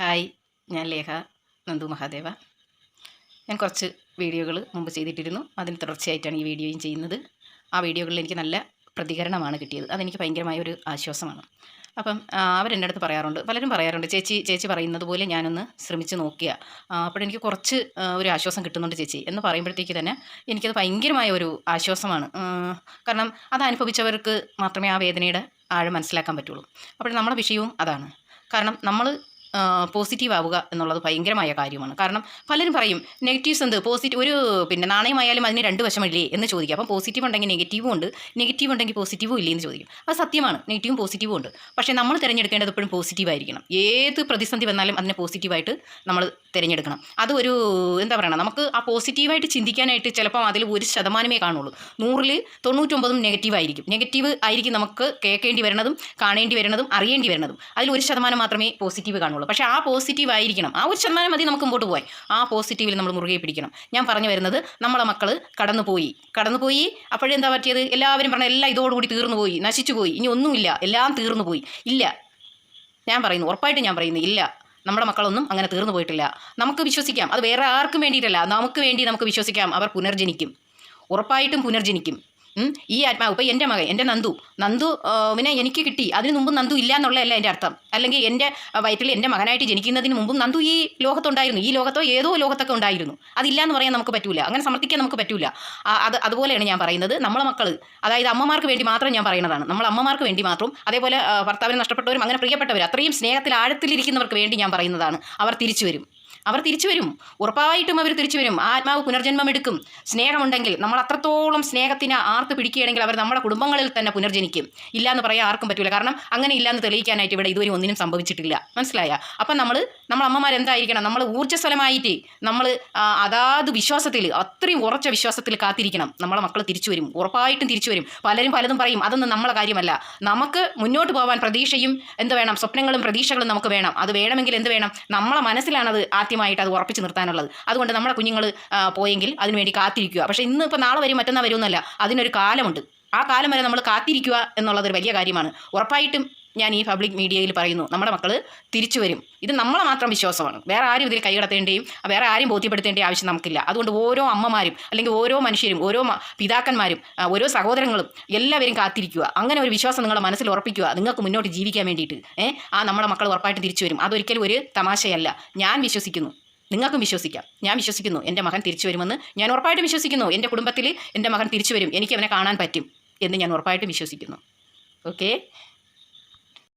Hi, ഞാൻ ലേഖ നന്ദു മഹാദേവ. ഞാൻ കുറച്ച് വീഡിയോകൾ മുമ്പ് ചെയ്തിട്ടിരുന്നു. അതിന് തുടർച്ചയായിട്ടാണ് ഈ വീഡിയോയും ചെയ്യുന്നത്. ആ വീഡിയോകളിൽ എനിക്ക് നല്ല പ്രതികരണമാണ് കിട്ടിയത്. അതെനിക്ക് ഭയങ്കരമായ ഒരു ആശ്വാസമാണ്. അപ്പം അവരെൻ്റെ അടുത്ത് പറയാറുണ്ട്, പലരും പറയാറുണ്ട്, ചേച്ചി പറയുന്നത് പോലെ ഞാനൊന്ന് ശ്രമിച്ച് നോക്കിയ അപ്പോഴെനിക്ക് കുറച്ച് ഒരു ആശ്വാസം കിട്ടുന്നുണ്ട് ചേച്ചി എന്ന് പറയുമ്പോഴത്തേക്ക് തന്നെ എനിക്കത് ഭയങ്കരമായ ഒരു ആശ്വാസമാണ്. കാരണം അത് അനുഭവിച്ചവർക്ക് മാത്രമേ ആ വേദനയുടെ ആഴം മനസ്സിലാക്കാൻ പറ്റുള്ളൂ. അപ്പോൾ നമ്മുടെ വിഷയവും അതാണ്. കാരണം നമ്മൾ പോസിറ്റീവ് ആവുക എന്നുള്ളത് ഭയങ്കരമായ കാര്യമാണ്. കാരണം പലരും പറയും നെഗറ്റീവ്സ് എന്ത് ഒരു നാണയമായാലും അതിന് രണ്ട് വശമില്ലേ എന്ന് ചോദിക്കുക. അപ്പം പോസിറ്റീവ് ഉണ്ടെങ്കിൽ നെഗറ്റീവും ഉണ്ട്, നെഗറ്റീവ് ഉണ്ടെങ്കിൽ പോസിറ്റീവും ഇല്ലേ എന്ന് ചോദിക്കും. അത് സത്യമാണ്, നെഗറ്റീവും പോസിറ്റീവും ഉണ്ട്. പക്ഷേ നമ്മൾ തിരഞ്ഞെടുക്കേണ്ടത് എപ്പോഴും പോസിറ്റീവായിരിക്കണം. ഏത് പ്രതിസന്ധി വന്നാലും അതിനെ പോസിറ്റീവായിട്ട് നമ്മൾ തിരഞ്ഞെടുക്കണം. അത് എന്താ പറയുക, നമുക്ക് ആ പോസിറ്റീവായിട്ട് ചിന്തിക്കാനായിട്ട് ചിലപ്പം അതിൽ 1% കാണുള്ളൂ. 100ൽ 99 നെഗറ്റീവ് ആയിരിക്കും നമുക്ക് കേൾക്കേണ്ടി വരുന്നതും കാണേണ്ടി വരുന്നതും അറിയേണ്ടി വരുന്നതും. അതിൽ 1% മാത്രമേ പോസിറ്റീവ് കാണുള്ളൂ. പക്ഷേ ആ പോസിറ്റീവ് ആയിരിക്കണം. ആ 1% മതി നമുക്ക് മുമ്പോട്ട് പോകാൻ. ആ പോസിറ്റീവിൽ നമ്മൾ മുറുകെ പിടിക്കണം. ഞാൻ പറഞ്ഞു വരുന്നത്, നമ്മളെ മക്കൾ കടന്നുപോയി അപ്പോഴെന്താ പറ്റിയത്? എല്ലാവരും പറഞ്ഞ എല്ലാം ഇതോടുകൂടി തീർന്നു പോയി, നശിച്ചു പോയി, ഇനി ഒന്നുമില്ല, എല്ലാം തീർന്നു പോയി. ഇല്ല, ഉറപ്പായിട്ടും ഞാൻ പറയുന്നു, ഇല്ല. നമ്മുടെ മക്കളൊന്നും അങ്ങനെ തീർന്നു പോയിട്ടില്ല. നമുക്ക് വിശ്വസിക്കാം. അത് വേറെ ആർക്കും വേണ്ടിയിട്ടല്ല, നമുക്ക് വേണ്ടി നമുക്ക് വിശ്വസിക്കാം. അവർ പുനർജനിക്കും, ഉറപ്പായിട്ടും പുനർജനിക്കും. ഈ ആത്മാവ് ഇപ്പോൾ എൻ്റെ മകൻ, എൻ്റെ നന്ദുവിനെ എനിക്ക് കിട്ടി. അതിന് മുമ്പ് നന്ദു ഇല്ല എന്നുള്ളതല്ല എൻ്റെ അർത്ഥം. അല്ലെങ്കിൽ എൻ്റെ വയറ്റിൽ എൻ്റെ മകനായിട്ട് ജനിക്കുന്നതിന് മുമ്പും നന്ദു ഈ ലോകത്തുണ്ടായിരുന്നു. ഈ ലോകത്തോ ഏതോ ലോകത്തൊക്കെ ഉണ്ടായിരുന്നു. അതില്ല എന്ന് പറയാൻ നമുക്ക് പറ്റൂല, അങ്ങനെ സമർത്ഥിക്കാൻ നമുക്ക് പറ്റൂല. അതുപോലെയാണ് ഞാൻ പറയുന്നത്. നമ്മളെ മക്കൾ, അതായത് അമ്മമാർക്ക് വേണ്ടി മാത്രം ഞാൻ പറയുന്നതാണ്. നമ്മൾ അമ്മമാർക്ക് വേണ്ടി മാത്രം, അതേപോലെ ഭർത്താവിനെ നഷ്ടപ്പെട്ടവരും അങ്ങനെ പ്രിയപ്പെട്ടവർ, അത്രയും സ്നേഹത്തിൽ ആഴത്തിലിരിക്കുന്നവർക്ക് വേണ്ടി ഞാൻ പറയുന്നതാണ്. അവർ തിരിച്ചു വരും, ഉറപ്പായിട്ടും അവർ തിരിച്ചു വരും. ആത്മാവ് പുനർജന്മം എടുക്കും. സ്നേഹമുണ്ടെങ്കിൽ, നമ്മൾ അത്രത്തോളം സ്നേഹത്തിന് ആർത്ത് പിടിക്കുകയാണെങ്കിൽ അവർ നമ്മുടെ കുടുംബങ്ങളിൽ തന്നെ പുനർജനിക്കും. ഇല്ലയെന്ന് പറയാൻ ആർക്കും പറ്റില്ല. കാരണം അങ്ങനെ ഇല്ലയെന്ന് തെളിയിക്കാനായിട്ട് ഇവിടെ ഇതുവരെ ഒന്നിനും സംഭവിച്ചിട്ടില്ല. മനസ്സിലായ? അപ്പം നമ്മൾ അമ്മമാരെന്തായിരിക്കണം, നമ്മൾ ഊർജ്ജസ്വലമായിട്ട് നമ്മൾ അതാത് വിശ്വാസത്തിൽ, അത്രയും ഉറച്ച വിശ്വാസത്തിൽ കാത്തിരിക്കണം. നമ്മളെ മക്കൾ തിരിച്ചു വരും, ഉറപ്പായിട്ടും തിരിച്ചു വരും. പലതും പറയും, അതൊന്നും നമ്മളെ കാര്യമല്ല. നമുക്ക് മുന്നോട്ട് പോകാൻ പ്രതീക്ഷയും സ്വപ്നങ്ങളും പ്രതീക്ഷകളും നമുക്ക് വേണം. അത് വേണമെങ്കിൽ എന്ത് വേണം? നമ്മളെ മനസ്സിലാണത് ആദ്യമായിട്ട് അത് ഉറപ്പിച്ച് നിർത്താനുള്ളത്. അതുകൊണ്ട് നമ്മുടെ കുഞ്ഞുങ്ങൾ പോയെങ്കിൽ അതിനുവേണ്ടി കാത്തിരിക്കുക. പക്ഷേ ഇന്ന് ഇപ്പോൾ നാളെ വരും, മറ്റന്നാൾ വരുമെന്നല്ല, അതിനൊരു കാലമുണ്ട്. ആ കാലം വരെ നമ്മൾ കാത്തിരിക്കുക എന്നുള്ളതൊരു വലിയ കാര്യമാണ്. ഉറപ്പായിട്ടും ഞാൻ ഈ പബ്ലിക് മീഡിയയിൽ പറയുന്നു, നമ്മുടെ മക്കൾ തിരിച്ചു വരും. ഇത് നമ്മളെ മാത്രം വിശ്വാസമാണ്. വേറെ ആരും ഇതിൽ കൈകടത്തേണ്ടിയും വേറെ ആരും ബോധ്യപ്പെടുത്തേണ്ട ആവശ്യം നമുക്കില്ല. അതുകൊണ്ട് ഓരോ അമ്മമാരും, അല്ലെങ്കിൽ ഓരോ മനുഷ്യരും, ഓരോ പിതാക്കന്മാരും, ഓരോ സഹോദരങ്ങളും എല്ലാവരും കാത്തിരിക്കുക. അങ്ങനെ ഒരു വിശ്വാസം നിങ്ങളുടെ മനസ്സിൽ ഉറപ്പിക്കുക, നിങ്ങൾക്ക് മുന്നോട്ട് ജീവിക്കാൻ വേണ്ടിയിട്ട്. നമ്മുടെ മക്കൾ ഉറപ്പായിട്ട് തിരിച്ചു വരും. അതൊരിക്കലും ഒരു തമാശയല്ല. ഞാൻ വിശ്വസിക്കുന്നു, നിങ്ങൾക്കും വിശ്വസിക്കാം. ഞാൻ വിശ്വസിക്കുന്നു എൻ്റെ മകൻ തിരിച്ചു വരുമെന്ന്. ഞാൻ ഉറപ്പായിട്ടും വിശ്വസിക്കുന്നു. എൻ്റെ കുടുംബത്തിൽ എൻ്റെ മകൻ തിരിച്ചു വരും, എനിക്ക് അവനെ കാണാൻ പറ്റും എന്ന് ഞാൻ ഉറപ്പായിട്ടും വിശ്വസിക്കുന്നു. ഓക്കേ.